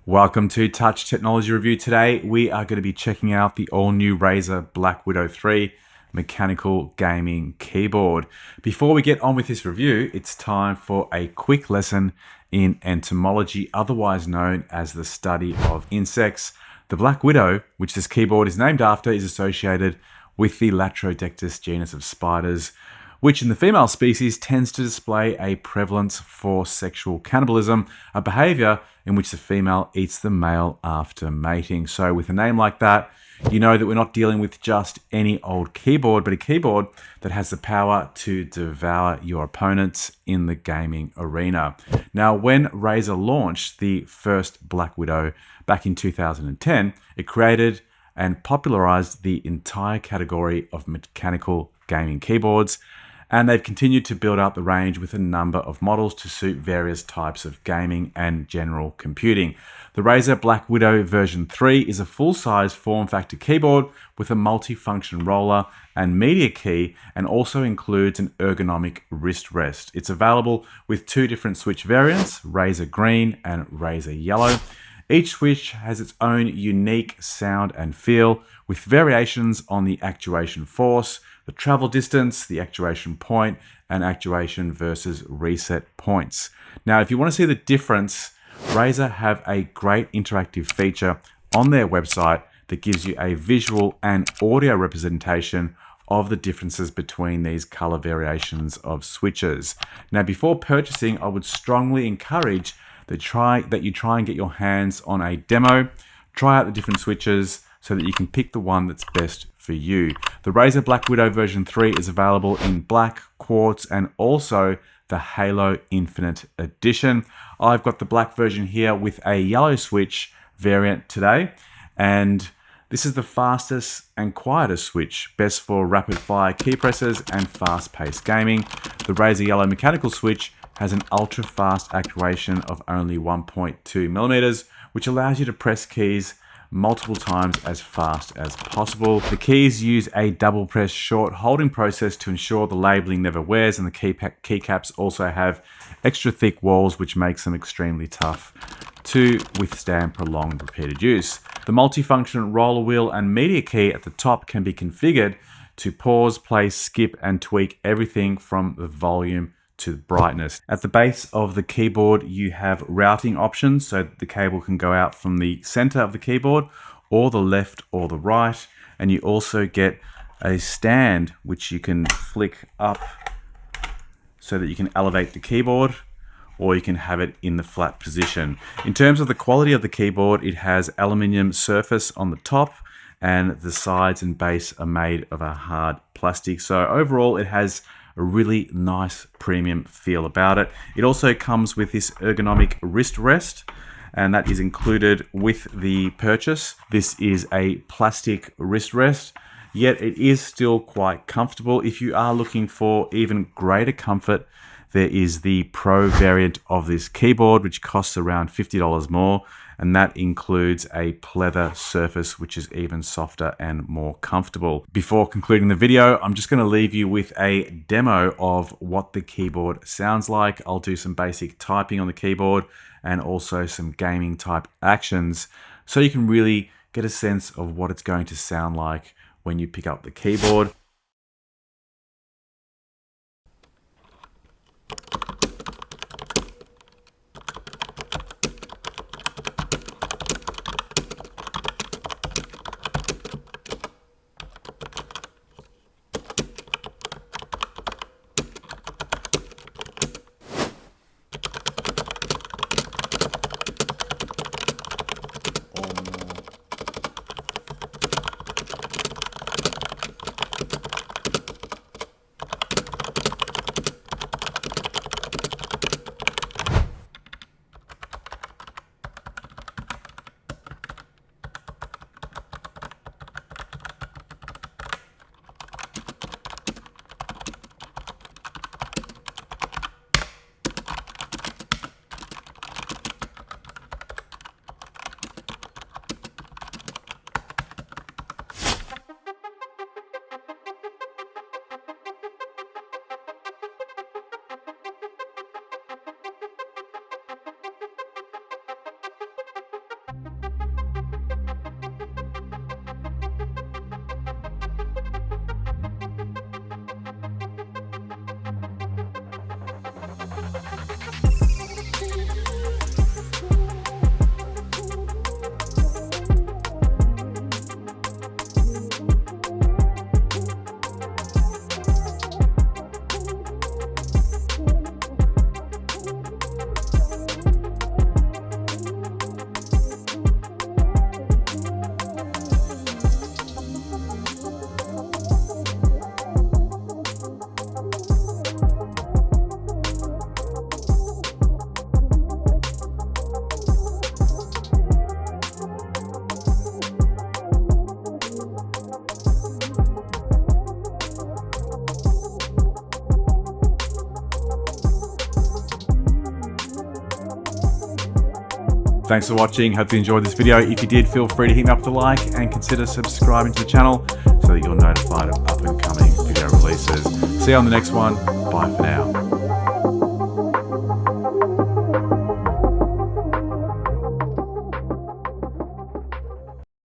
Welcome to Touch Technology Review. Today we are going to be checking out the all-new Razer Blackwidow V3 mechanical gaming keyboard. Before we get on with this review, it's time for a quick lesson in entomology, otherwise known as the study of insects. The black widow, which this keyboard is named after, is associated with the Latrodectus genus of spiders, which in the female species tends to display a prevalence for sexual cannibalism, a behavior in which the female eats the male after mating. So with a name like that, you know that we're not dealing with just any old keyboard, but a keyboard that has the power to devour your opponents in the gaming arena. Now, when Razer launched the first Black Widow back in 2010, it created and popularized the entire category of mechanical gaming keyboards, and they've continued to build out the range with a number of models to suit various types of gaming and general computing. The Razer Black Widow version 3 is a full-size form factor keyboard with a multi-function roller and media key, and also includes an ergonomic wrist rest. It's available with two different switch variants, Razer Green and Razer Yellow. Each switch has its own unique sound and feel, with variations on the actuation force, the travel distance, the actuation point, and actuation versus reset points. Now, if you want to see the difference, Razer have a great interactive feature on their website that gives you a visual and audio representation of the differences between these color variations of switches. Now, before purchasing, I would strongly encourage that you try and get your hands on a demo, try out the different switches so that you can pick the one that's best for you. The Razer Black Widow version 3 is available in black, quartz, and also the Halo Infinite Edition. I've got the black version here with a yellow switch variant today, and this is the fastest and quietest switch, best for rapid fire key presses and fast paced gaming. The Razer Yellow mechanical switch has an ultra fast actuation of only 1.2 millimeters, which allows you to press keys multiple times as fast as possible. The keys use a double press short holding process to ensure the labeling never wears, and the keycaps also have extra thick walls, which makes them extremely tough to withstand prolonged repeated use. The multifunction roller wheel and media key at the top can be configured to pause, play, skip, and tweak everything from the volume to brightness. At the base of the keyboard, you have routing options, so that the cable can go out from the center of the keyboard or the left or the right. And you also get a stand which you can flick up so that you can elevate the keyboard, or you can have it in the flat position. In terms of the quality of the keyboard, it has aluminium surface on the top, and the sides and base are made of a hard plastic. So overall, it has a really nice premium feel about it. It also comes with this ergonomic wrist rest, and that is included with the purchase. This is a plastic wrist rest, yet it is still quite comfortable. If you are looking for even greater comfort, there is the Pro variant of this keyboard, which costs around $50 more, and that includes a pleather surface, which is even softer and more comfortable. Before concluding the video, I'm just going to leave you with a demo of what the keyboard sounds like. I'll do some basic typing on the keyboard and also some gaming type actions, so you can really get a sense of what it's going to sound like when you pick up the keyboard. Thanks for watching. Hope you enjoyed this video. If you did, feel free to hit me up with a like and consider subscribing to the channel so that you're notified of up and coming video releases. See you on the next one. Bye for now.